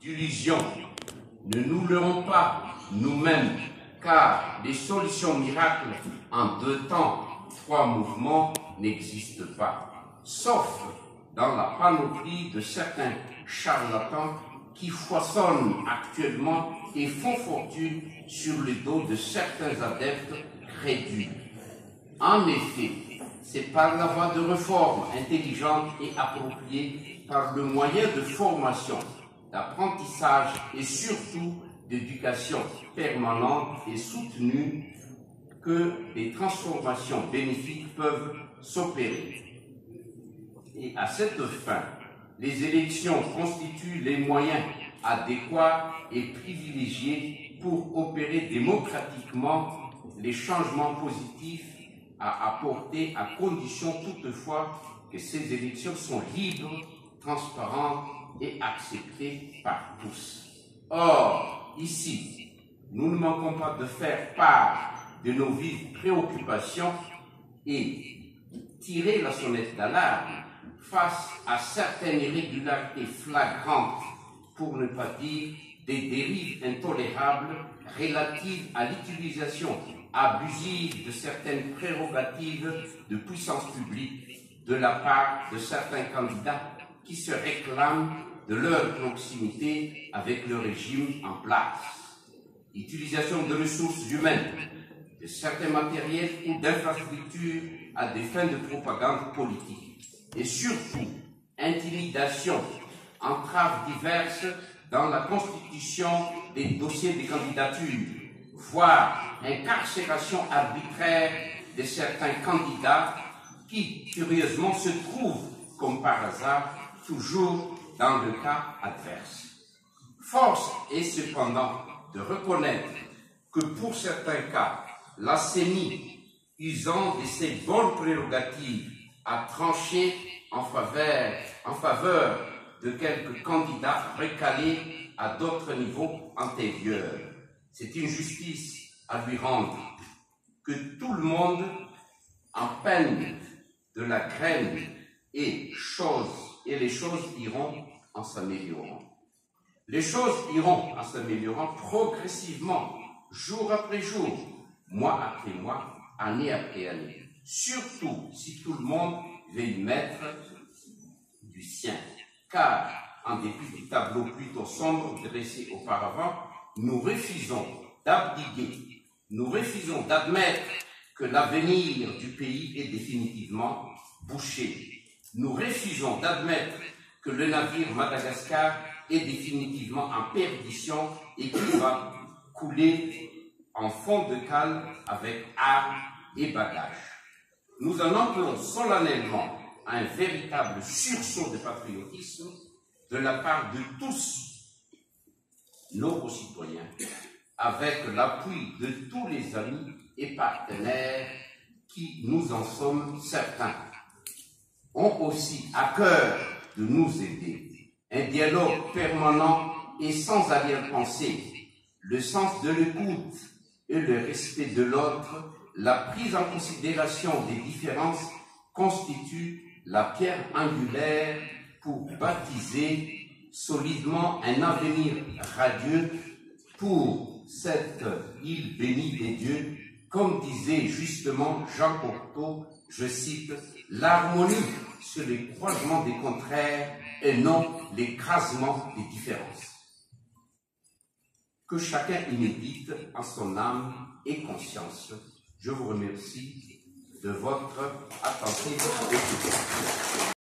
d'illusions. Ne nous leurrons pas nous-mêmes, car les solutions miracles en 2 temps, 3 mouvements n'existent pas, sauf dans la panoplie de certains charlatans qui foisonnent actuellement et font fortune sur le dos de certains adeptes crédules. En effet, c'est par la voie de réforme intelligente et appropriée, par le moyen de formation, d'apprentissage et surtout d'éducation permanente et soutenue que les transformations bénéfiques peuvent s'opérer. Et à cette fin, les élections constituent les moyens adéquats et privilégiés pour opérer démocratiquement les changements positifs à apporter, à condition toutefois que ces élections sont libres, transparentes et acceptées par tous. Or, ici, nous ne manquons pas de faire part de nos vives préoccupations et tirer la sonnette d'alarme face à certaines irrégularités flagrantes, pour ne pas dire des dérives intolérables relatives à l'utilisation abusive de certaines prérogatives de puissance publique de la part de certains candidats qui se réclament de leur proximité avec le régime en place. Utilisation de ressources humaines, de certains matériels ou d'infrastructures à des fins de propagande politique. Et surtout, intimidation, entraves diverses dans la constitution des dossiers de candidature, voire incarcération arbitraire de certains candidats qui, curieusement, se trouvent, comme par hasard, toujours dans le cas adverse. Force est cependant de reconnaître que pour certains cas, la CENI, usant de ses bonnes prérogatives, a tranché en faveur de quelques candidats recalés à d'autres niveaux antérieurs. C'est une justice à lui rendre, que tout le monde en peine de la graine et les choses iront en s'améliorant. Les choses iront en s'améliorant progressivement, jour après jour, mois après mois, année après année. Surtout si tout le monde veut y mettre du sien. Car, en dépit du tableau plutôt sombre dressé auparavant, nous refusons d'abdiquer, nous refusons d'admettre que l'avenir du pays est définitivement bouché. Nous refusons d'admettre que le navire Madagascar est définitivement en perdition et qu'il va couler en fond de cale avec armes et bagages. Nous en appelons solennellement à un véritable sursaut de patriotisme de la part de tous nos concitoyens, avec l'appui de tous les amis et partenaires qui, nous en sommes certains, ont aussi à cœur de nous aider. Un dialogue permanent et sans arrière-pensée, le sens de l'écoute et le respect de l'autre, la prise en considération des différences constituent la pierre angulaire pour baptiser solidement un avenir radieux pour cette île bénie des dieux, comme disait justement Jean Cocteau, je cite, « L'harmonie, c'est le croisement des contraires et non l'écrasement des différences. » Que chacun y médite en son âme et conscience. Je vous remercie de votre attention.